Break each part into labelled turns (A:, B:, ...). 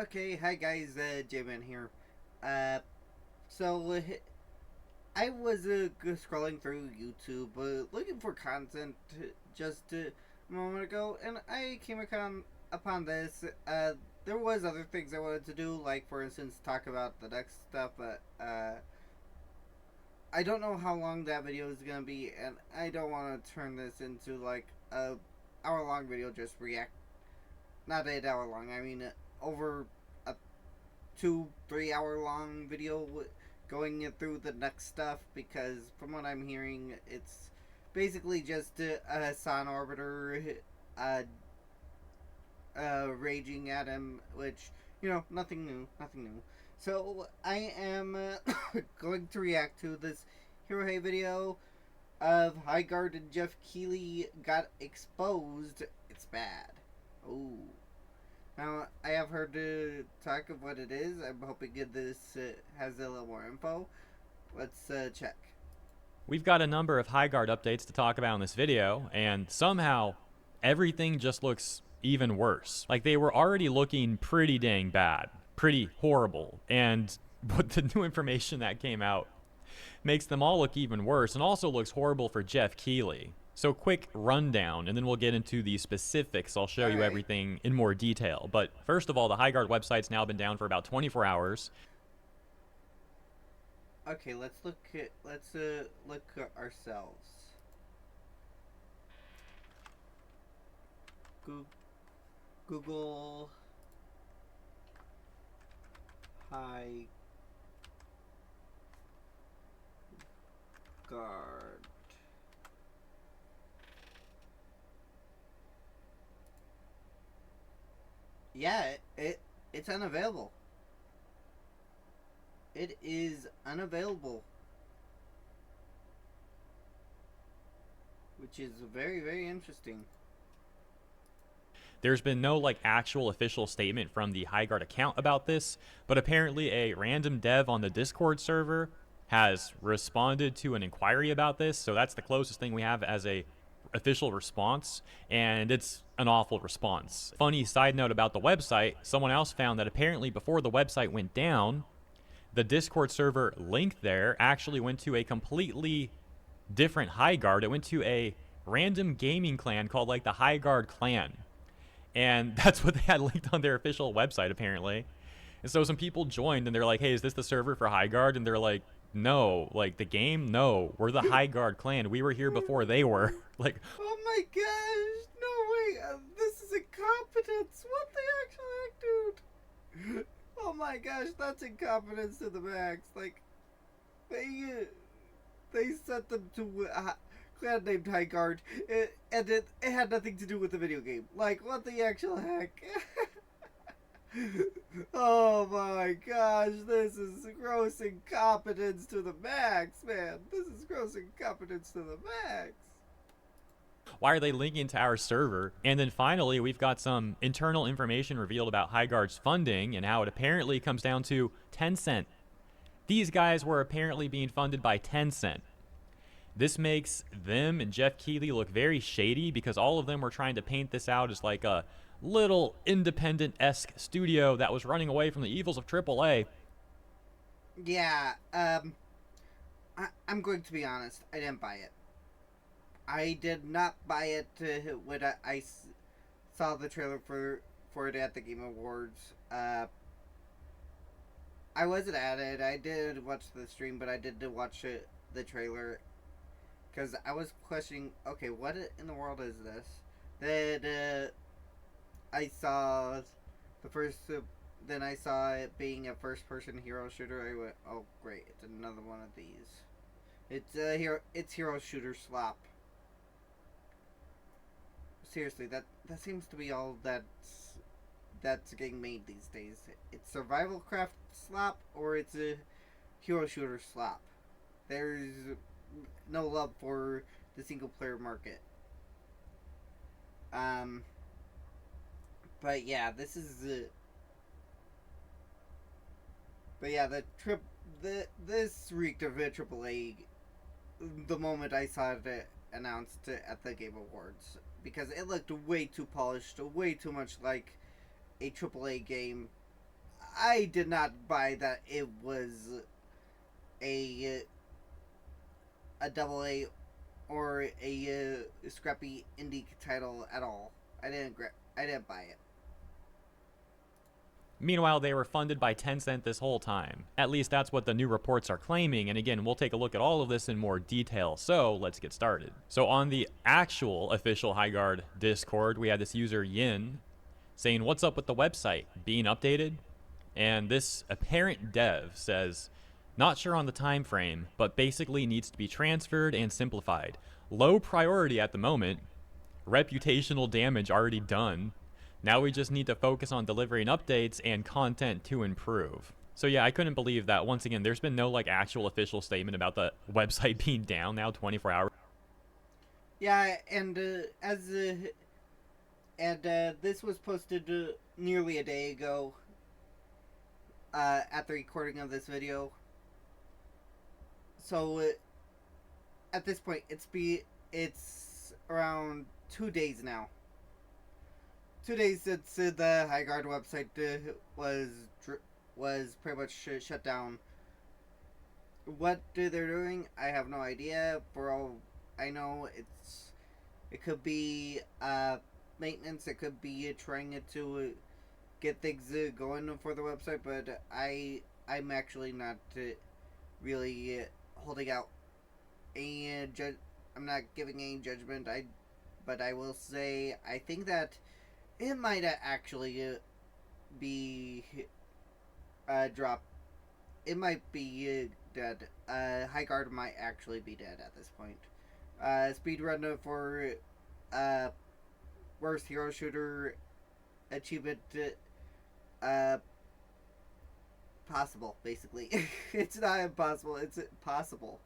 A: Okay, hi guys, J-Man here. Uh, so I was scrolling through YouTube, looking for content just a moment ago, and I came upon this. There was other things I wanted to do, like for instance, talk about the next stuff, but I don't know how long that video is gonna be, and I don't want to turn this into like a hour-long video just react. Not 8 hour long. I mean, over a 2 3 hour long video going through the next stuff, because from what I'm hearing it's basically just a Hassan orbiter uh, raging at him, which nothing new. So I am going to react to this Hero Hey video of Highguard and Jeff Keighley got exposed. It's bad. Oh. Now, I have heard talk of what it is. I'm hoping this has a little more info. Let's check.
B: We've got a number of Highguard updates to talk about in this video, and somehow everything just looks even worse. Like, they were already looking pretty dang bad, pretty horrible, and but the new information that came out makes them all look even worse, and also looks horrible for Jeff Keighley. So quick rundown, and then we'll get into the specifics. I'll show you everything in more detail. But first of all, the Highguard website's now been down for about 24 hours.
A: Okay, let's look at ourselves. Google High Guard. Yeah, it's unavailable. It is unavailable, which is very interesting.
B: There's been no actual official statement from the Highguard account about this, but apparently a random dev on the Discord server has responded to an inquiry about this, so that's the closest thing we have as a official response, and it's an awful response. Funny side note about the website, someone else found that apparently before the website went down, the Discord server link there actually went to a completely different Highguard. It went to a random gaming clan called the Highguard clan. And that's what they had linked on their official website apparently. And so some people joined and they're like, hey, is this the server for Highguard? And they're like, no. The game? No. We're the Highguard clan. We were here before they were.
A: Oh my gosh! No way! This is incompetence! What the actual heck, dude? Oh my gosh, that's incompetence to the max. They sent them to a clan named Highguard, and it had nothing to do with the video game. What the actual heck? Oh my gosh, this is gross incompetence to the max, man. This is gross incompetence to the max.
B: Why are they linking to our server? And then finally, we've got some internal information revealed about Highguard's funding and how it apparently comes down to Tencent. These guys were apparently being funded by Tencent. This makes them and Jeff Keighley look very shady because all of them were trying to paint this out as like a little independent-esque studio that was running away from the evils of AAA.
A: Yeah, I'm going to be honest. I didn't buy it. I did not buy it when I saw the trailer for it at the Game Awards. I wasn't at it. I did watch the stream, but I did watch the trailer because I was questioning, okay, what in the world is this? Then I saw the first. Then I saw it being a first-person hero shooter. I went, oh great, it's another one of these. It's hero shooter slop. Seriously, that seems to be all that's getting made these days. It's survival craft slop or it's a hero shooter slop. There's no love for the single player market. But yeah, this is but yeah, this reeked of a AAA the moment I saw it announced at the Game Awards, because it looked way too polished, way too much like a AAA game I did not buy that it was a double A or a scrappy indie title at all. I didn't buy it.
B: Meanwhile, they were funded by Tencent this whole time. At least that's what the new reports are claiming, and again, we'll take a look at all of this in more detail, so let's get started. So on the actual official Highguard Discord, we had this user Yin saying, "What's up with the website? Being updated?" And this apparent dev says, "Not sure on the time frame, but basically needs to be transferred and simplified. Low priority at the moment. Reputational damage already done. Now we just need to focus on delivering updates and content to improve." So yeah, I couldn't believe that. Once again, there's been no like actual official statement about the website being down now 24 hours.
A: Yeah, and this was posted nearly a day ago. At the recording of this video. So at this point, it's around 2 days now. 2 days since the Highguard website was pretty much shut down. What they're doing, I have no idea. For all I know, it could be maintenance. It could be trying to get things going for the website, but I'm actually not really holding out I'm not giving any judgment. But I will say I think that it might actually be dropped. It might be dead. Highguard might actually be dead at this point. Speedrun for worst hero shooter achievement. Possible, basically. It's not impossible, it's possible.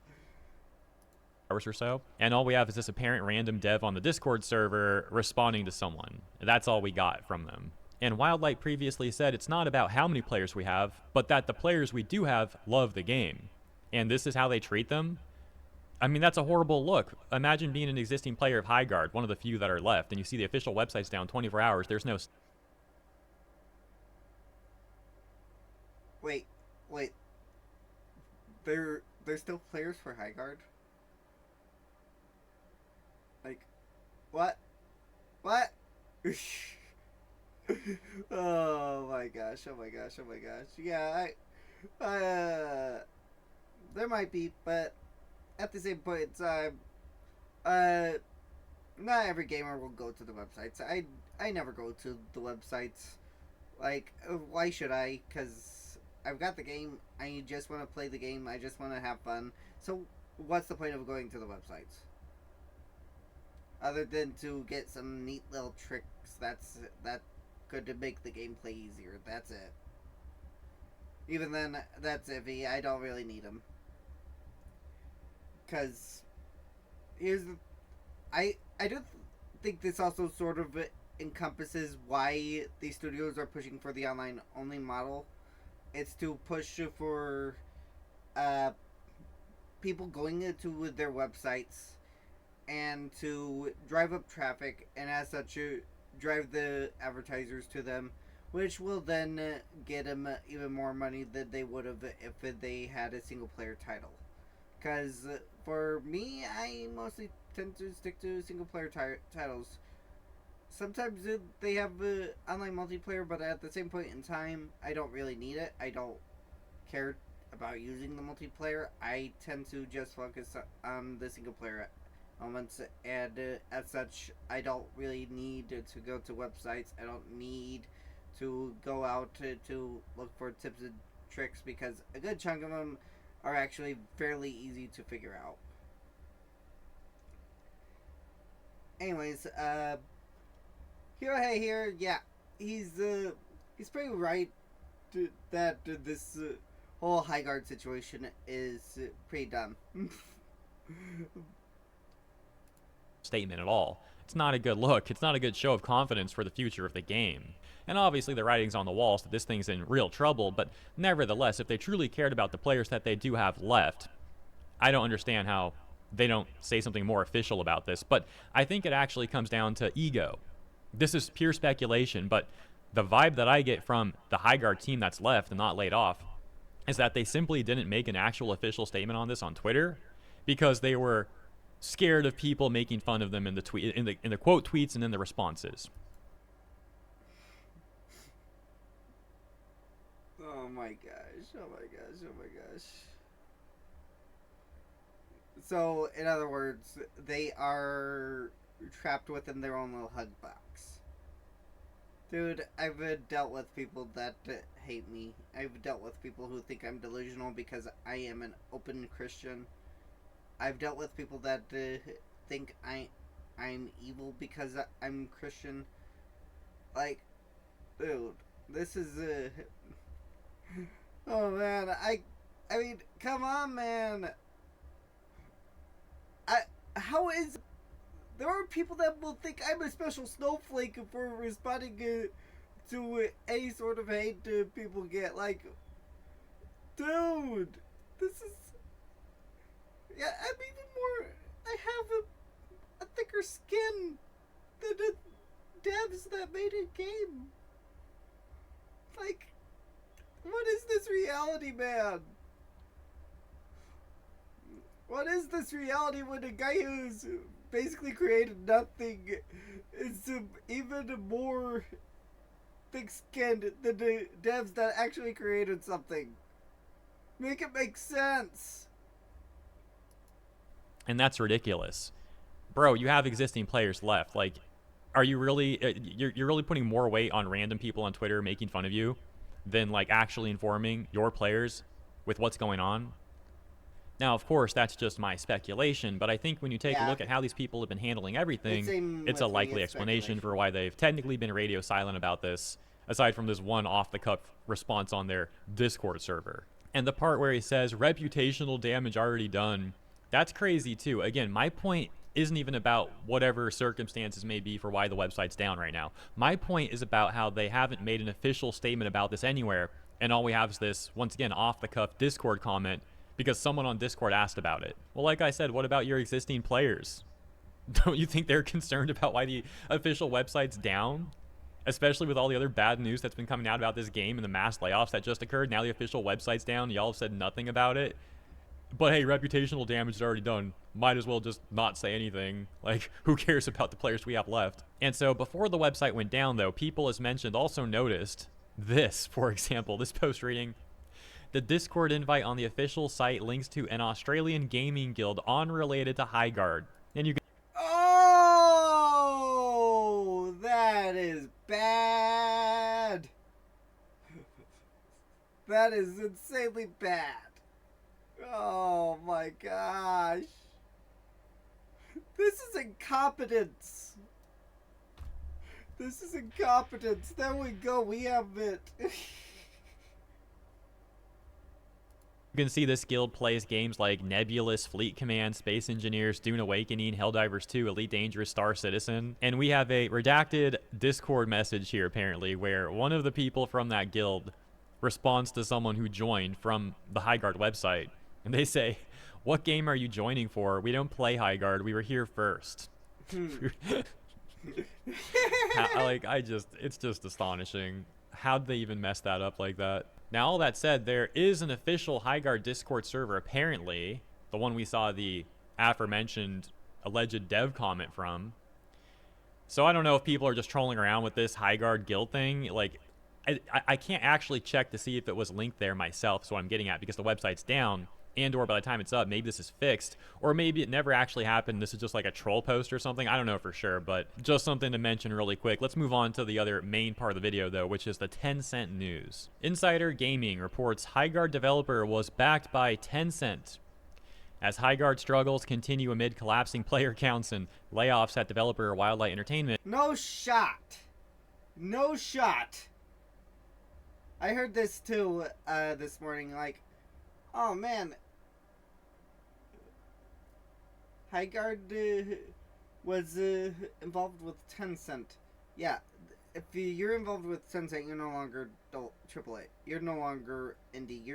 B: Or so, and all we have is this apparent random dev on the Discord server responding to someone. That's all we got from them. And Wildlight previously said it's not about how many players we have, but that the players we do have love the game. And this is how they treat them? I mean, that's a horrible look. Imagine being an existing player of Highguard, one of the few that are left, and you see the official website's down 24 hours. There's no...
A: Wait. There's still players for Highguard? Like, what? Oh my gosh. Yeah, there might be, but at the same point in time, not every gamer will go to the websites. I never go to the websites. Like, why should I? Because I've got the game. I just want to play the game. I just want to have fun. So what's the point of going to the websites? Other than to get some neat little tricks that could make the gameplay easier. That's it. Even then, that's iffy. I don't really need them. Because I do think this also sort of encompasses why these studios are pushing for the online only model. It's to push for people going into their websites and to drive up traffic, and as such drive the advertisers to them, which will then get them even more money than they would have if they had a single player title. Because for me, I mostly tend to stick to single player titles. Sometimes they have online multiplayer, but at the same point in time, I don't really need it. I don't care about using the multiplayer. I tend to just focus on the single player moments, and as such, I don't really need to go to websites. I don't need to go out to look for tips and tricks, because a good chunk of them are actually fairly easy to figure out. Anyways, Hirohei here, yeah, he's pretty right that this whole Highguard situation is pretty dumb.
B: Statement at all. It's not a good look. It's not a good show of confidence for the future of the game. And obviously the writing's on the wall, so this thing's in real trouble, but nevertheless, if they truly cared about the players that they do have left, I don't understand how they don't say something more official about this, but I think it actually comes down to ego. This is pure speculation, but The vibe that I get from the Highguard team that's left and not laid off is that they simply didn't make an actual official statement on this on Twitter because they were scared of people making fun of them in the tweet, in the quote tweets and in the responses.
A: Oh my gosh, oh my gosh, oh my gosh. So, in other words, they are trapped within their own little hug box. Dude, I've dealt with people that hate me. I've dealt with people who think I'm delusional because I am an open Christian. I've dealt with people that think I'm evil because I'm Christian. Like, dude, this is oh man, I mean, come on, man. How is there are people that will think I'm a special snowflake for responding to any sort of hate people get. Like, dude, this is yeah. I'm even more. I have a thicker skin than the devs that made a game. Like, what is this reality, man? What is this reality when a guy who's basically created nothing is even more thick-skinned than the devs that actually created something? Make it make sense.
B: And that's ridiculous. Bro, you have existing players left. Like, are you really you're really putting more weight on random people on Twitter making fun of you than like actually informing your players with what's going on? Now, of course, that's just my speculation, but I think when you take a look at how these people have been handling everything, it's a likely explanation for why they've technically been radio silent about this, aside from this one off-the-cuff response on their Discord server. And the part where he says, reputational damage already done, that's crazy too. Again, my point isn't even about whatever circumstances may be for why the website's down right now. My point is about how they haven't made an official statement about this anywhere, and all we have is this, once again, off-the-cuff Discord comment because someone on Discord asked about it. Well, like I said, what about your existing players? Don't you think they're concerned about why the official website's down? Especially with all the other bad news that's been coming out about this game and the mass layoffs that just occurred. Now the official website's down. Y'all have said nothing about it. But hey, reputational damage is already done. Might as well just not say anything. Like, who cares about the players we have left? And so before the website went down, though, people, as mentioned, also noticed this, for example, this post reading: the Discord invite on the official site links to an Australian gaming guild unrelated to Highguard. And you can
A: oh, that is bad. That is insanely bad. Oh my gosh. This is incompetence. This is incompetence. There we go. We have it.
B: You can see this guild plays games like Nebulous, Fleet Command, Space Engineers, Dune Awakening, Helldivers 2, Elite Dangerous, Star Citizen. And we have a redacted Discord message here, apparently, where one of the people from that guild responds to someone who joined from the Highguard website. And they say, "What game are you joining for? We don't play Highguard. We were here first." It's just astonishing. How'd they even mess that up like that? Now, all that said, there is an official Highguard Discord server, apparently, the one we saw the aforementioned alleged dev comment from. So I don't know if people are just trolling around with this Highguard guild thing. Like, I can't actually check to see if it was linked there myself, so what I'm getting at, because the website's down, and or by the time it's up, maybe this is fixed, or maybe it never actually happened. This is just like a troll post or something. I don't know for sure, but just something to mention really quick. Let's move on to the other main part of the video, though, which is the Tencent news. Insider Gaming reports Highguard developer was backed by Tencent as Highguard struggles continue amid collapsing player counts and layoffs at developer Wildlight Entertainment.
A: No shot. No shot. I heard this too this morning, like, oh man, Highguard was involved with Tencent. Yeah, if you're involved with Tencent, you're no longer AAA. You're no longer indie.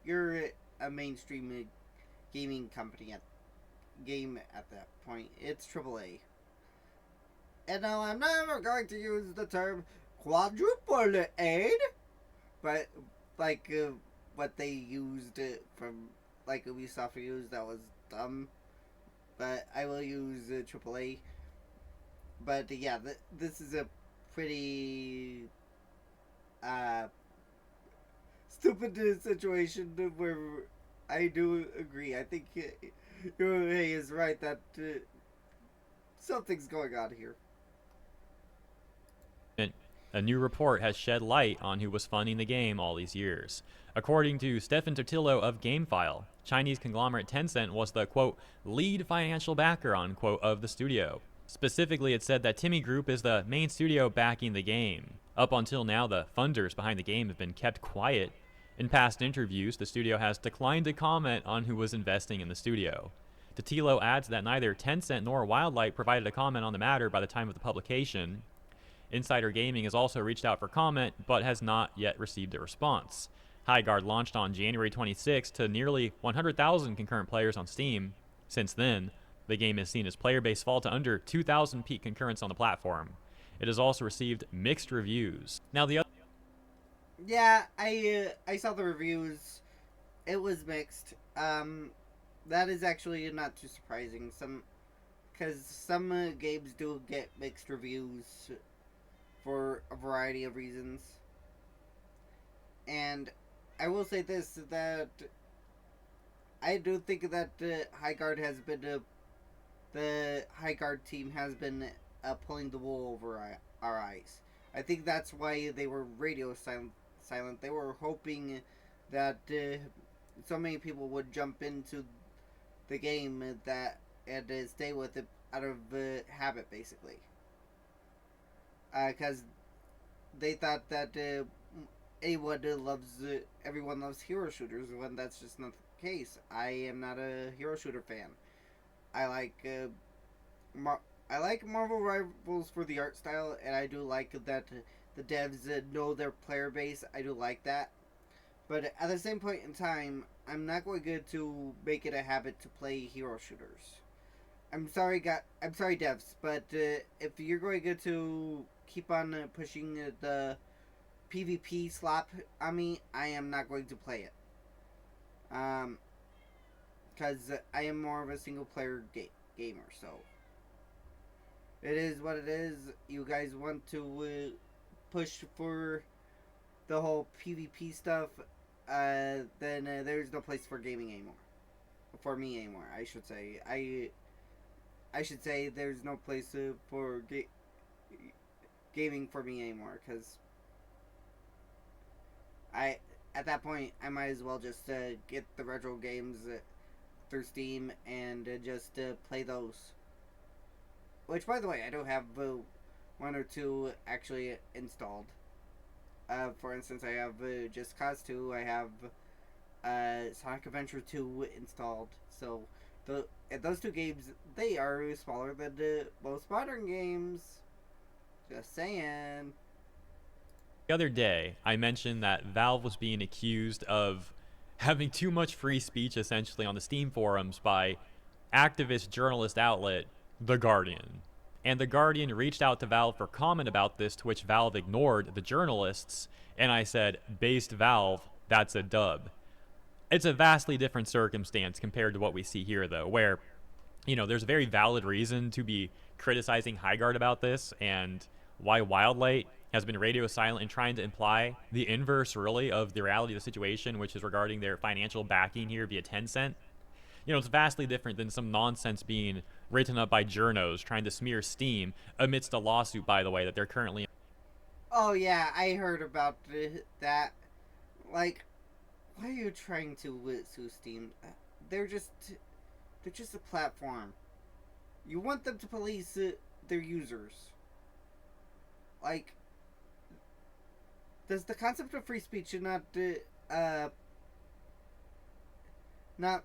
A: You're a mainstream gaming company at that point. It's AAA. And now I'm never going to use the term quadruple aid, but like what they used from like Ubisoft used, that was dumb. But I will use AAA. But yeah, this is a pretty uh, stupid situation where I do agree. I think Hirohei is right that something's going on here.
B: A new report has shed light on who was funding the game all these years. According to Stefan Totillo of GameFile, Chinese conglomerate Tencent was the, quote, lead financial backer, unquote, of the studio. Specifically, it said that Timmy Group is the main studio backing the game. Up until now, the funders behind the game have been kept quiet. In past interviews, the studio has declined to comment on who was investing in the studio. Totillo adds that neither Tencent nor Wildlight provided a comment on the matter by the time of the publication. Insider Gaming has also reached out for comment, but has not yet received a response. Highguard launched on January 26 to nearly 100,000 concurrent players on Steam. Since then, the game has seen its player base fall to under 2,000 peak concurrents on the platform. It has also received mixed reviews. Now the other...
A: Yeah, I saw the reviews. It was mixed. That is actually not too surprising. Because some games do get mixed reviews for a variety of reasons. And I will say this, that I do think that Highguard has been the Highguard team has been pulling the wool over our eyes. I think that's why they were radio silent. They were hoping that so many people would jump into the game that and stay with it out of habit, basically. Because they thought that everyone loves hero shooters, when that's just not the case. I am not a hero shooter fan. I like I like Marvel Rivals for the art style, and I do like that the devs know their player base. I do like that. But at the same point in time, I'm not going to make it a habit to play hero shooters. I'm sorry, devs, but if you're going to keep on pushing the PvP slop on me, I am not going to play it. Because I am more of a single player gamer, so it is what it is. You guys want to push for the whole PvP stuff, then there's no place for gaming anymore. For me anymore, I should say. I should say there's no place for gaming for me anymore, because at that point I might as well just get the retro games through Steam and just play those. Which, by the way, I do have one or two actually installed. For instance, I have Just Cause 2. I have Sonic Adventure 2 installed. So those two games, they are smaller than most modern games. Just saying.
B: The other day, I mentioned that Valve was being accused of having too much free speech, essentially, on the Steam forums by activist journalist outlet The Guardian. And The Guardian reached out to Valve for comment about this, to which Valve ignored the journalists, and I said, based Valve, that's a dub. It's a vastly different circumstance compared to what we see here, though, where, there's a very valid reason to be criticizing Highguard about this, and why Wildlight has been radio silent and trying to imply the inverse, really, of the reality of the situation, which is regarding their financial backing here via Tencent. It's vastly different than some nonsense being written up by journos trying to smear Steam amidst a lawsuit, by the way, that they're currently...
A: Oh yeah, I heard about that. Like, why are you trying to sue Steam? They're just a platform. You want them to police their users. Like, does the concept of free speech not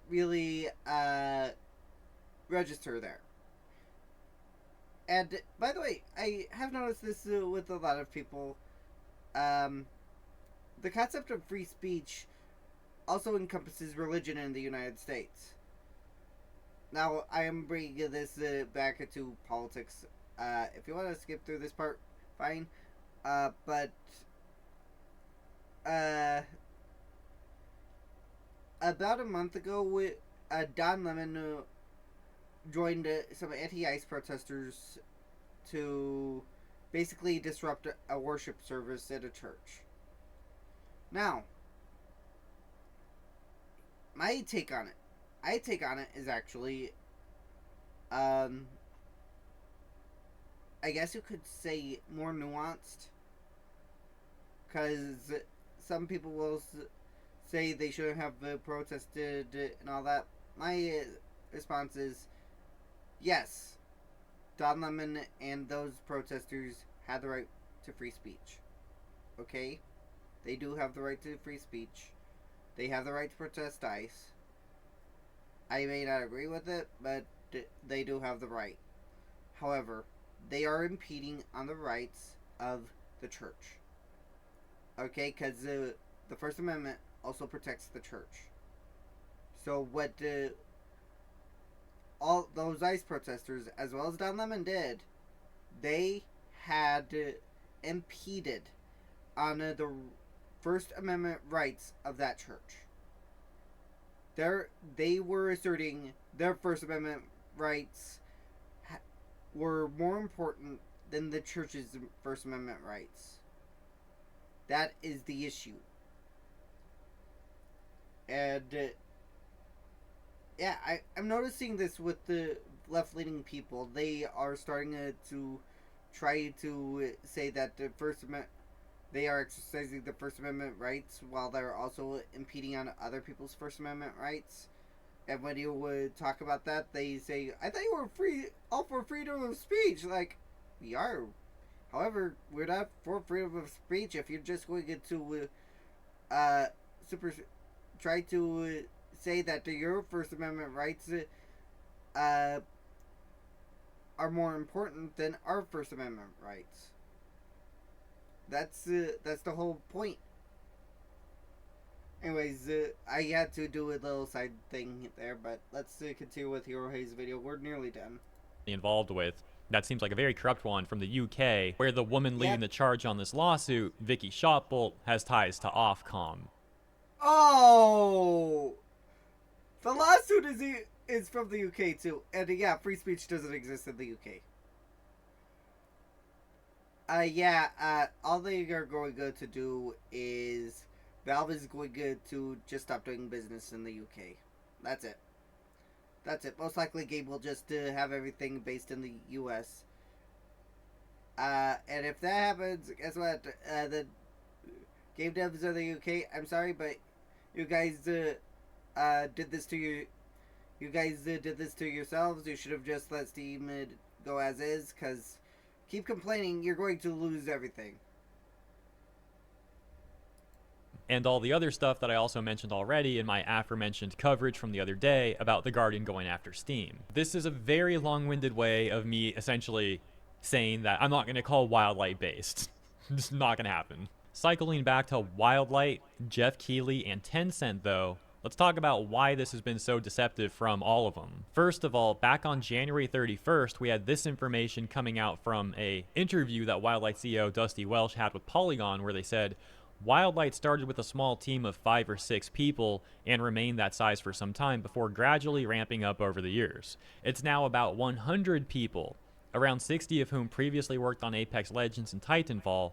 A: really register there? And by the way, I have noticed this with a lot of people. The concept of free speech also encompasses religion in the United States. Now, I am bringing this back into politics. If you want to skip through this part, fine. But uh, about a month ago, Don Lemon joined some anti-ICE protesters to basically disrupt a worship service at a church. Now, my take on it is actually, I guess you could say more nuanced, because some people will say they shouldn't have protested and all that. My response is, yes, Don Lemon and those protesters had the right to free speech. Okay? They do have the right to free speech. They have the right to protest ICE. I may not agree with it, but they do have the right. However, they are impeding on the rights of the church. Okay? Because the First Amendment also protects the church. So what all those ICE protesters, as well as Don Lemon did, they had impeded on the First Amendment rights of that church. They were asserting their First Amendment rights were more important than the church's First Amendment rights. That is the issue. And yeah, I'm noticing this with the left-leaning people. They are starting to try to say that the First Amendment, they are exercising the First Amendment rights while they're also impeding on other people's First Amendment rights. And when you would talk about that, they say, "I thought you were all for freedom of speech." Like, we are. However, we're not for freedom of speech if you're just going to try to say that your First Amendment rights are more important than our First Amendment rights. That's the whole point. Anyways, I had to do a little side thing there, but let's continue with Hero Hayes' video. We're nearly done.
B: Involved with. That seems like a very corrupt one from the UK, where the woman leading the charge on this lawsuit, Vicky Shotbolt, has ties to Ofcom.
A: Oh! The lawsuit is from the UK too. And yeah, free speech doesn't exist in the UK. All they are going to do is Valve is going to just stop doing business in the UK. That's it. Most likely Gabe will just have everything based in the US. And if that happens, guess what? The game devs of the UK, I'm sorry, but you guys did this to you. You guys did this to yourselves. You should have just let Steam go as is, because keep complaining, you're going to lose everything.
B: And all the other stuff that I also mentioned already in my aforementioned coverage from the other day about The Guardian going after Steam. This is a very long-winded way of me essentially saying that I'm not going to call Wildlight based. It's not going to happen. Cycling back to Wildlight, Jeff Keighley, and Tencent though, let's talk about why this has been so deceptive from all of them. First of all, back on January 31st, we had this information coming out from a interview that Wildlight CEO Dusty Welsh had with Polygon, where they said, Wildlight started with a small team of 5 or 6 people and remained that size for some time before gradually ramping up over the years. It's now about 100 people, around 60 of whom previously worked on Apex Legends and Titanfall.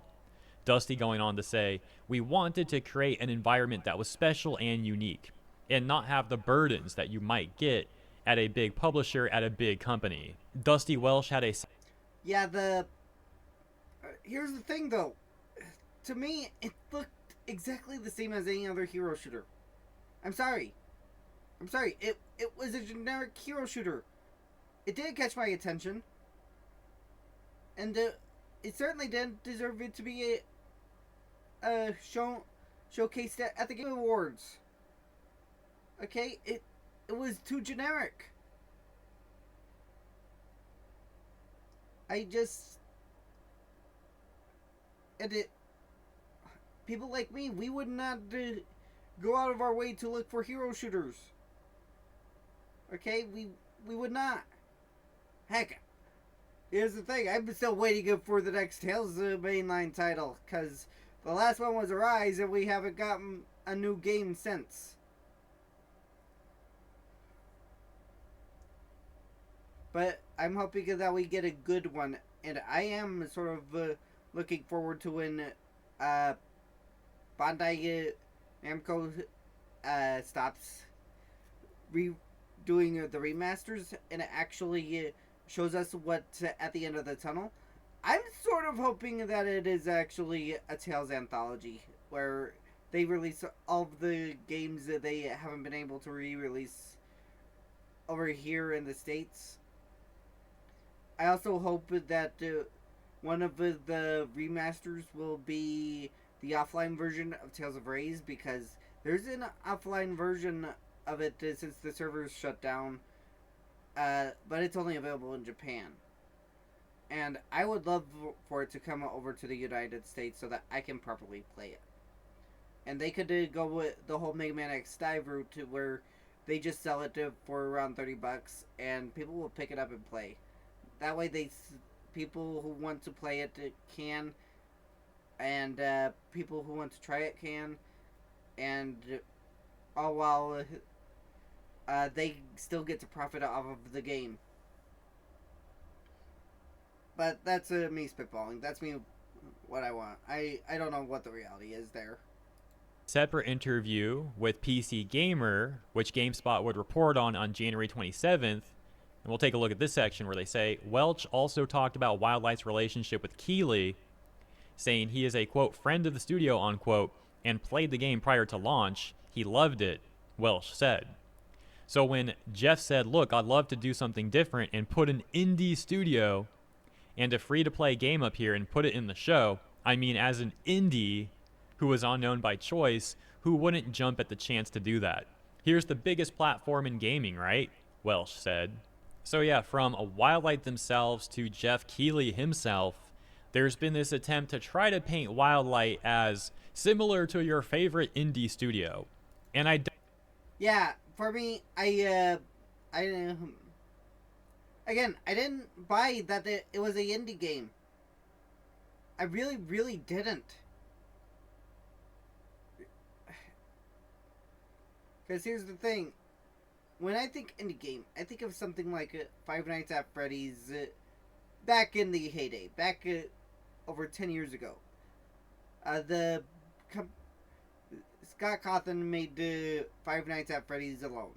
B: Dusty going on to say, we wanted to create an environment that was special and unique, and not have the burdens that you might get at a big publisher at a big company. Dusty Welsh had a...
A: Yeah, here's the thing though. To me, it looked exactly the same as any other hero shooter. I'm sorry. It was a generic hero shooter. It did catch my attention. And it certainly didn't deserve it to be showcased at the Game Awards. Okay? It was too generic. People like me, we would not go out of our way to look for hero shooters. Okay? We would not. Heck, Here's the thing, I'm still waiting for the next Tales mainline title, because the last one was Arise, and we haven't gotten a new game since. But I'm hoping that we get a good one, and I am sort of looking forward to when Bandai Namco stops doing the remasters and it actually shows us what's at the end of the tunnel. I'm sort of hoping that it is actually a Tales anthology where they release all of the games that they haven't been able to re-release over here in the States. I also hope that one of the remasters will be the offline version of Tales of Raise, because there's an offline version of it since the servers shut down, but it's only available in Japan. And I would love for it to come over to the United States so that I can properly play it. And they could go with the whole Mega Man X Dive route where they just sell it for around $30 and people will pick it up and play. That way, people who want to play it can, and people who want to try it can, and all while they still get to profit off of the game. But that's me spitballing. That's me what I want. I don't know what the reality is there.
B: Separate interview with PC Gamer, which GameSpot would report on January 27th. And we'll take a look at this section where they say, Welch also talked about Wildlight's relationship with Keighley, saying he is a, quote, friend of the studio, unquote, and played the game prior to launch. He loved it, Welch said. So when Jeff said, look, I'd love to do something different and put an indie studio and a free-to-play game up here and put it in the show, I mean as an indie who was unknown by choice, who wouldn't jump at the chance to do that? Here's the biggest platform in gaming, right? Welch said. So yeah, from Wildlight themselves to Jeff Keighley himself, there's been this attempt to try to paint Wildlight as similar to your favorite indie studio. And
A: yeah, for me, again, I didn't buy that it was an indie game. I really, really didn't. Because here's the thing. When I think indie game, I think of something like Five Nights at Freddy's back in the heyday, back over 10 years ago. Scott Cawthon made Five Nights at Freddy's alone.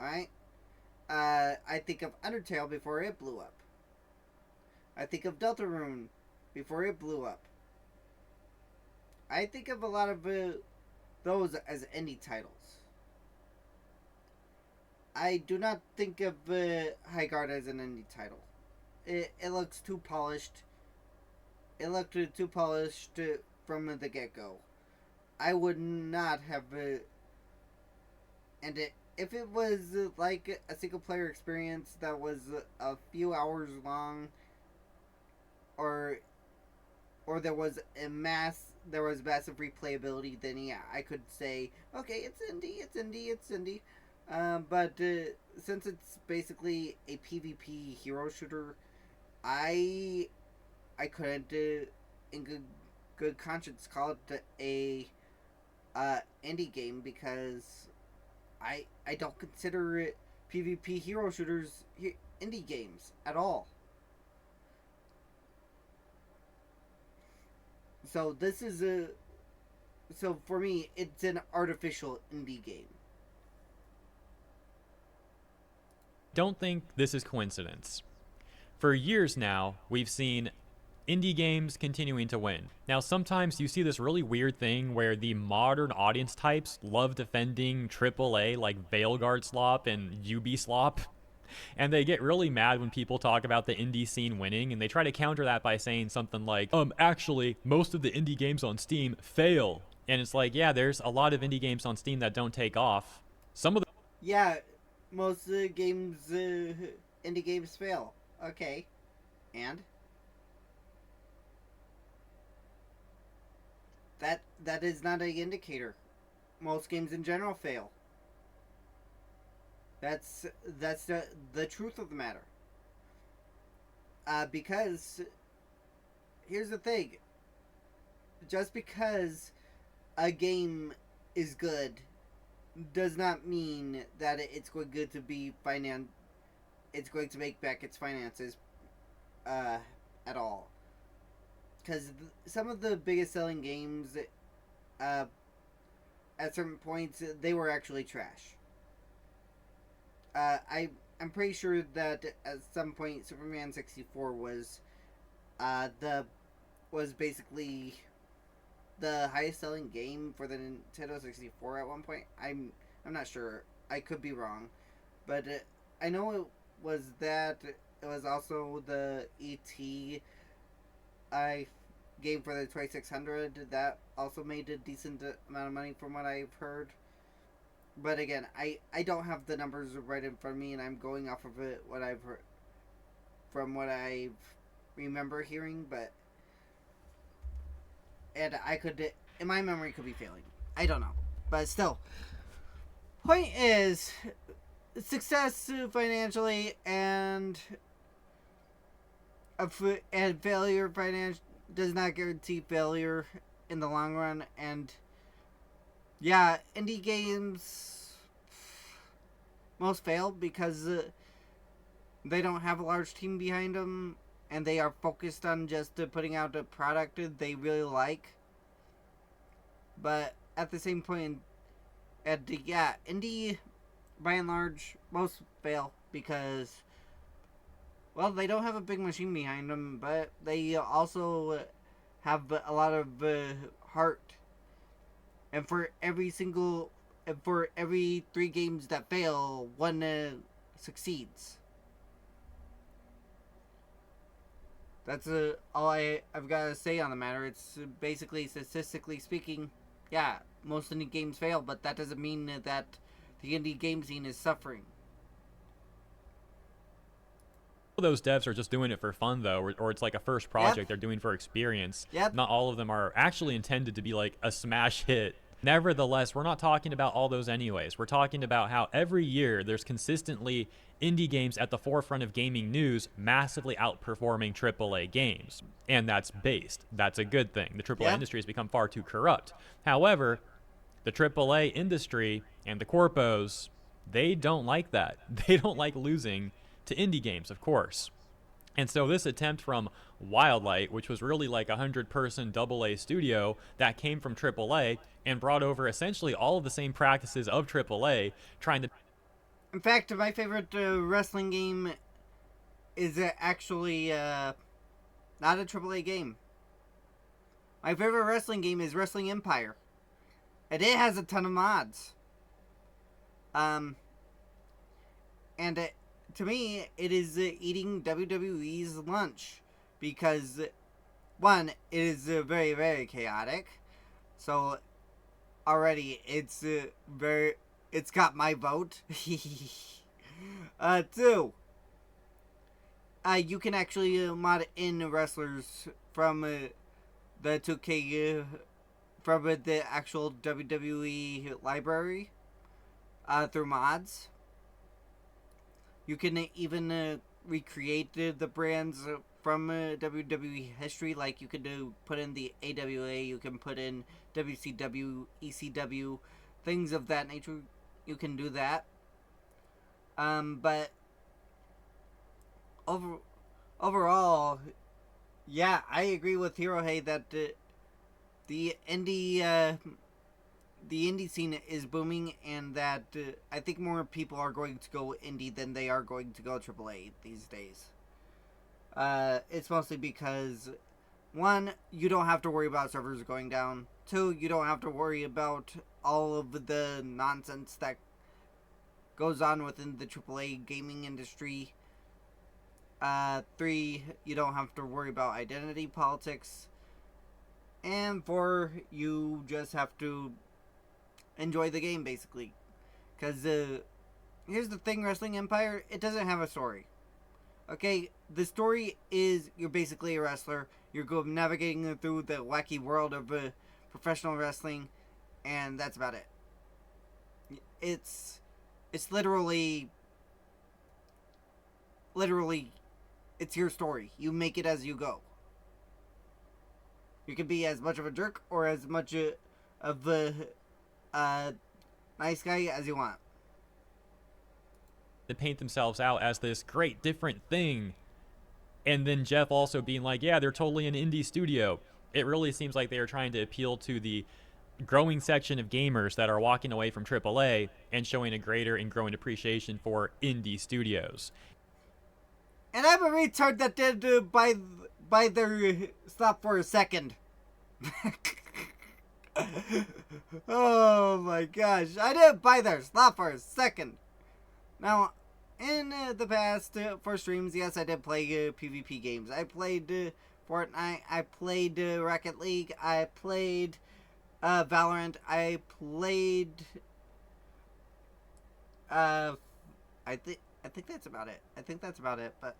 A: Alright? I think of Undertale before it blew up. I think of Deltarune before it blew up. I think of a lot of those as indie titles. I do not think of Highguard as an indie title. It looks too polished. It looked too polished from the get-go. I would not have... if it was like a single-player experience that was a few hours long, or there was massive replayability, then yeah, I could say, okay, it's indie. But since it's basically a PvP hero shooter, I couldn't, in good conscience, call it a indie game, because I don't consider PvP hero shooters indie games at all. So this is so for me, it's an artificial indie game.
B: Don't think this is coincidence. For years now, we've seen indie games continuing to win. Now, sometimes you see this really weird thing where the modern audience types love defending AAA like Veilguard Slop and Ubislop, and they get really mad when people talk about the indie scene winning, and they try to counter that by saying something like, actually, most of the indie games on Steam fail. And it's like, yeah, there's a lot of indie games on Steam that don't take off. Some of the...
A: Yeah, most of the games, indie games fail. Okay. And? That is not an indicator. Most games in general fail. That's the truth of the matter. Because here's the thing: just because a game is good does not mean that it's going to be It's going to make back its finances at all. Because some of the biggest selling games, uh, at certain points, they were actually trash. I'm pretty sure that at some point Superman 64 was basically the highest selling game for the Nintendo 64 at one point. I'm not sure. I could be wrong, but I know it was that. It was also the ET I game for the 2600 that also made a decent amount of money from what I've heard. But again, I don't have the numbers right in front of me, and I'm going off of it what I've heard from what I remember hearing. But and I could, in my memory, could be failing. I don't know, but still, point is, success financially and failure financial does not guarantee failure in the long run. And yeah, indie games most fail because they don't have a large team behind them, and they are focused on just putting out a product they really like. But at the same point, yeah, indie by and large most fail because, well, they don't have a big machine behind them, but they also have a lot of heart. And for every 3 games that fail, one succeeds. That's all I've got to say on the matter. It's basically, statistically speaking, yeah, most indie games fail, but that doesn't mean that the indie game scene is suffering.
B: Those devs are just doing it for fun, though, or it's like a first project they're doing for experience. Not all of them are actually intended to be like a smash hit. Nevertheless, we're not talking about all those anyways. We're talking about how every year there's consistently indie games at the forefront of gaming news, massively outperforming AAA games. And that's based. That's a good thing. The AAA industry has become far too corrupt. However, the AAA industry and the corpos, they don't like that. They don't like losing to indie games, of course. And so this attempt from Wildlight, which was really like a 100-person AA studio that came from AAA and brought over essentially all of the same practices of AAA, trying to...
A: In fact, my favorite wrestling game is actually not a AAA game. My favorite wrestling game is Wrestling Empire. And it has a ton of mods. And to me, it is eating WWE's lunch. Because, one, it is very, very chaotic. So, already, it's it's got my vote. Two, you can actually mod in wrestlers from the 2K, from the actual WWE library, through mods. You can even recreate the brands from WWE history. Like, you can put in the AWA, you can put in WCW, ECW, things of that nature. You can do that. But overall, yeah, I agree with Hirohei that the indie scene is booming, and that I think more people are going to go indie than they are going to go AAA these days. It's mostly because, one, you don't have to worry about servers going down. Two, you don't have to worry about all of the nonsense that goes on within the AAA gaming industry. Three, you don't have to worry about identity politics. And four, you just have to enjoy the game, basically. Because here's the thing, Wrestling Empire, it doesn't have a story. Okay, the story is you're basically a wrestler. You're navigating through the wacky world of professional wrestling, and that's about it. It's literally It's your story. You make it as you go. You can be as much of a jerk or as much of a nice guy as you want.
B: They paint themselves out as this great different thing. And then Jeff also being like, yeah, they're totally an indie studio. It really seems like they are trying to appeal to the growing section of gamers that are walking away from AAA and showing a greater and growing appreciation for indie studios.
A: And I'm a retard that did buy their stop for a second. Oh my gosh. I didn't buy their slot for a second. Now, in the past, for streams, yes, I did play PvP games. I played Fortnite. I played Rocket League. I played Valorant. I played... I think that's about it. But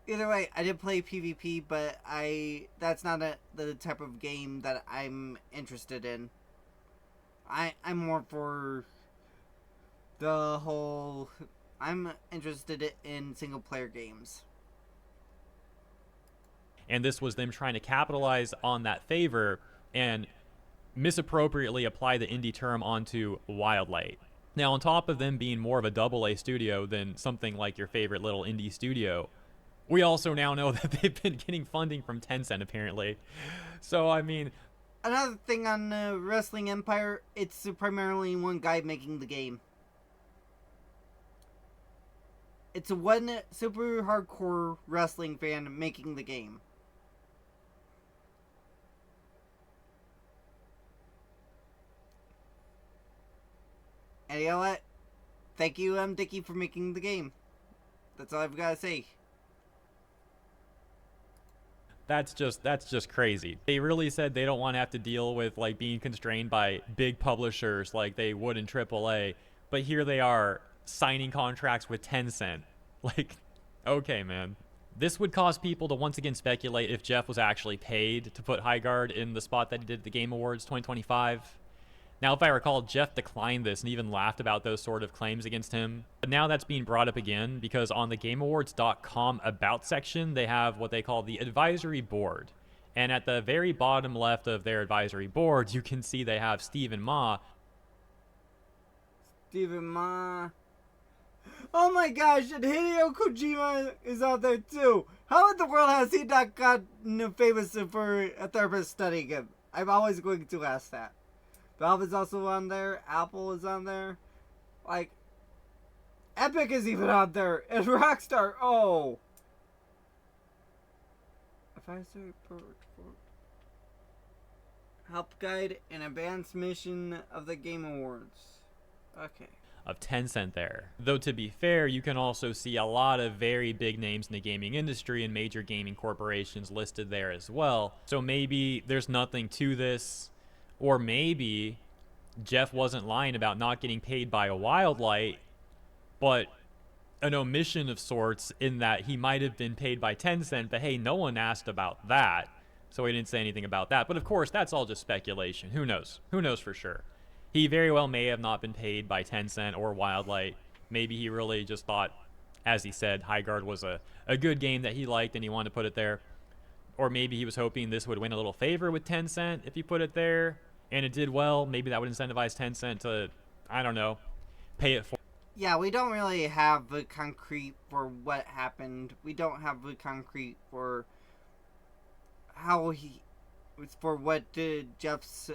A: either way, I did play PvP, but that's not the type of game that I'm interested in. I'm more for the whole... I'm interested in single player games.
B: And this was them trying to capitalize on that favor and misappropriately apply the indie term onto Wildlight. Now, on top of them being more of a AA studio than something like your favorite little indie studio, we also now know that they've been getting funding from Tencent, apparently. So, I mean...
A: Another thing on Wrestling Empire, it's primarily one guy making the game. It's one super hardcore wrestling fan making the game. And you know what? Thank you, Dicky, for making the game. That's all I've got to say.
B: That's just crazy. They really said they don't want to have to deal with like being constrained by big publishers like they would in AAA, but here they are signing contracts with Tencent. Like, okay, man. This would cause people to once again speculate if Jeff was actually paid to put Highguard in the spot that he did at the Game Awards 2025. Now, if I recall, Jeff declined this and even laughed about those sort of claims against him. But now that's being brought up again because on the GameAwards.com About section, they have what they call the Advisory Board. And at the very bottom left of their advisory board, you can see they have Stephen Ma.
A: Stephen Ma. Oh my gosh, and Hideo Kojima is out there too. How in the world has he not gotten famous for a therapist studying him? I'm always going to ask that. Valve is also on there. Apple is on there. Like, Epic is even on there. And Rockstar, oh. Advisory report. Help guide and advanced mission of the Game Awards. Okay.
B: Of Tencent there. Though to be fair, you can also see a lot of very big names in the gaming industry and major gaming corporations listed there as well. So maybe there's nothing to this. Or maybe Jeff wasn't lying about not getting paid by a Wildlight, but an omission of sorts in that he might have been paid by Tencent, but hey, no one asked about that, so he didn't say anything about that. But of course, that's all just speculation. Who knows? Who knows for sure? He very well may have not been paid by Tencent or Wildlight. Maybe he really just thought, as he said, Highguard was a good game that he liked and he wanted to put it there. Or maybe he was hoping this would win a little favor with Tencent if he put it there. And it did well. Maybe that would incentivize Tencent to, I don't know, pay it for.
A: Yeah, we don't really have a concrete for what happened. We don't have a concrete for how for what Jeff's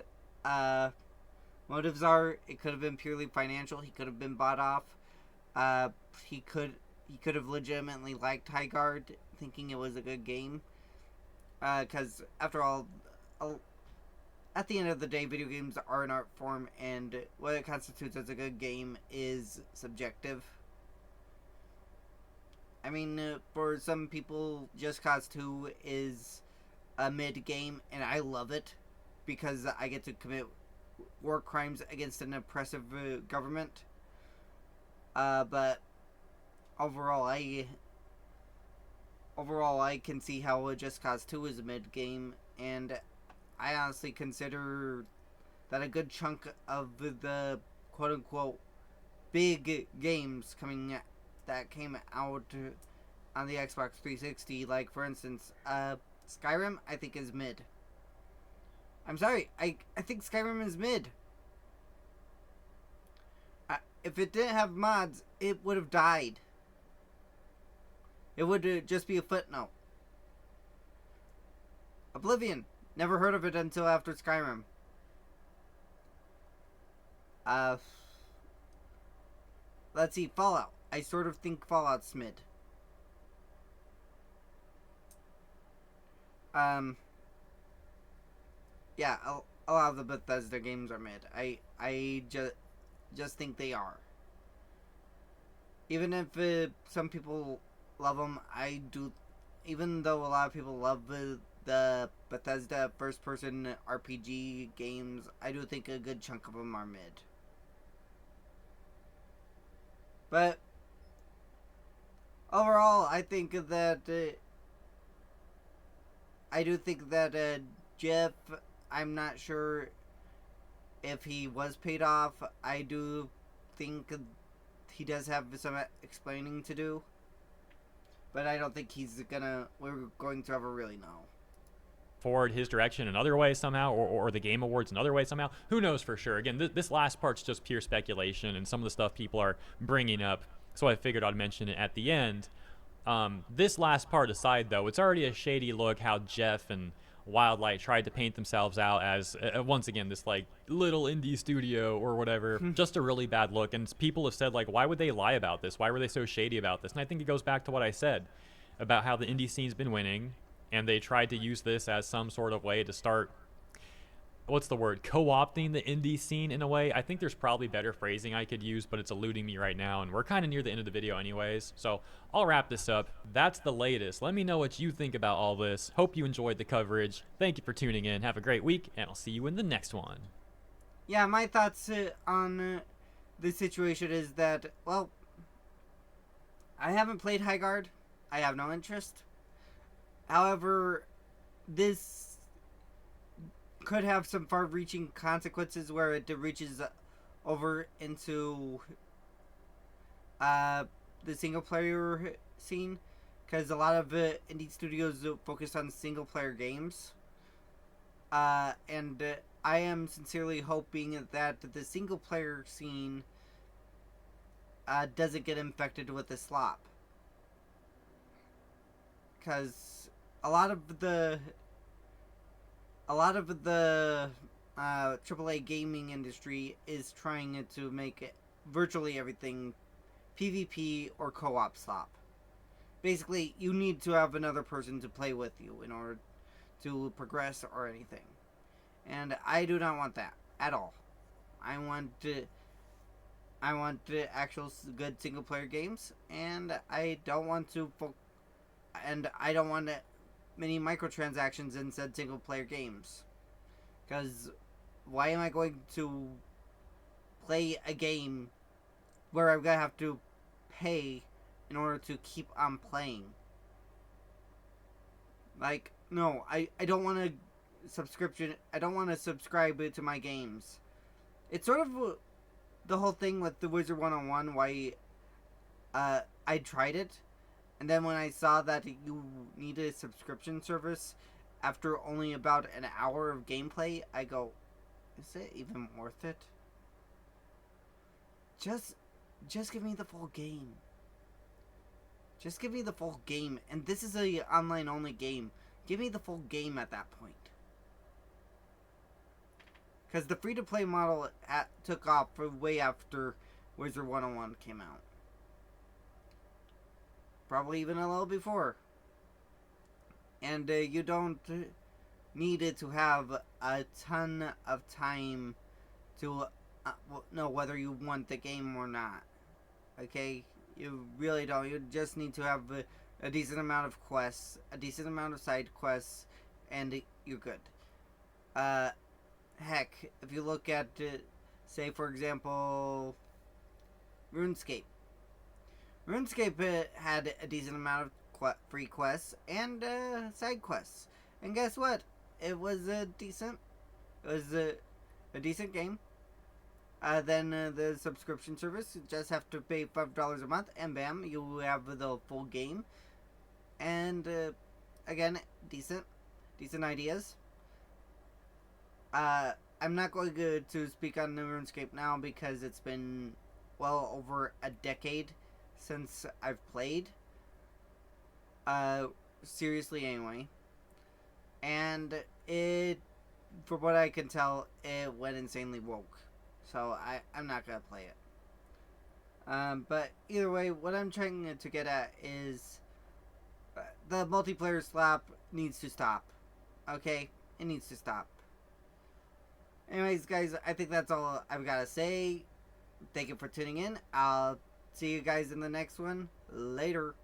A: motives are. It could have been purely financial. He could have been bought off. He could have legitimately liked Highguard, thinking it was a good game. Because after all, at the end of the day, video games are an art form, and what it constitutes as a good game is subjective. I mean, for some people, Just Cause 2 is a mid-game, and I love it, because I get to commit war crimes against an oppressive government. But overall, I can see how Just Cause 2 is a mid-game, and I honestly consider that a good chunk of the quote-unquote big games that came out on the Xbox 360. Like, for instance, Skyrim, I think, is mid. I'm sorry, I think Skyrim is mid. If it didn't have mods, it would have died. It would just be a footnote. Oblivion, never heard of it until after Skyrim. Let's see, Fallout. I sort of think Fallout's mid. Yeah, a lot of the Bethesda games are mid. I just think they are. Even if some people love them, I do. Even though a lot of people love the Bethesda first-person RPG games, I do think a good chunk of them are mid. But overall, I think that I do think that Jeff, I'm not sure if he was paid off. I do think he does have some explaining to do, but I don't think we're going to ever really know.
B: Forward his direction another way somehow, or the Game Awards another way somehow. Who knows for sure? Again, this last part's just pure speculation and some of the stuff people are bringing up, so I figured I'd mention it at the end. This last part aside, though, it's already a shady look how Jeff and Wildlight tried to paint themselves out as, once again, this like little indie studio or whatever. Just a really bad look, and people have said, like, why would they lie about this? Why were they so shady about this? And I think it goes back to what I said about how the indie scene's been winning, and they tried to use this as some sort of way to start, what's the word, co-opting the indie scene in a way. I think there's probably better phrasing I could use, but it's eluding me right now, and we're kind of near the end of the video anyways, so I'll wrap this up. That's the latest. Let me know what you think about all this. Hope you enjoyed the coverage. Thank you for tuning in. Have a great week, and I'll see you in the next one.
A: Yeah, my thoughts on the situation is that, well, I haven't played Highguard. I have no interest. However, this could have some far-reaching consequences where it reaches over into the single-player scene, because a lot of indie studios focus on single-player games, and I am sincerely hoping that the single-player scene doesn't get infected with the slop, because a lot of the AAA gaming industry is trying to make virtually everything PvP or co-op slop. Basically, you need to have another person to play with you in order to progress or anything. And I do not want that at all. I want actual good single player games, and I don't want many microtransactions in said single player games. Because why am I going to play a game where I'm gonna have to pay in order to keep on playing? Like, no, I don't want a subscription. I don't want to subscribe to my games. It's sort of the whole thing with the Wizard 101, why I tried it, and then when I saw that you need a subscription service after only about an hour of gameplay, I go, is it even worth it? Just give me the full game. Just give me the full game. And this is a online only game. Give me the full game at that point. Because the free-to-play model took off for way after Wizard 101 came out. Probably even a little before. And you don't need it to have a ton of time to know whether you want the game or not. Okay? You really don't. You just need to have a decent amount of quests, a decent amount of side quests, and you're good. Heck, if you look at, say, for example, RuneScape. RuneScape had a decent amount of free quests and side quests. And guess what? It was a decent game. Then the subscription service, you just have to pay $5 a month, and bam, you have the full game. and again, decent ideas. I'm not going to speak on New RuneScape now because it's been well over a decade since I've played. Seriously, anyway. And it, from what I can tell, it went insanely woke. So I'm not gonna play it. But either way, what I'm trying to get at is the multiplayer slap needs to stop. Okay? It needs to stop. Anyways, guys, I think that's all I've got to say. Thank you for tuning in. I'll see you guys in the next one. Later.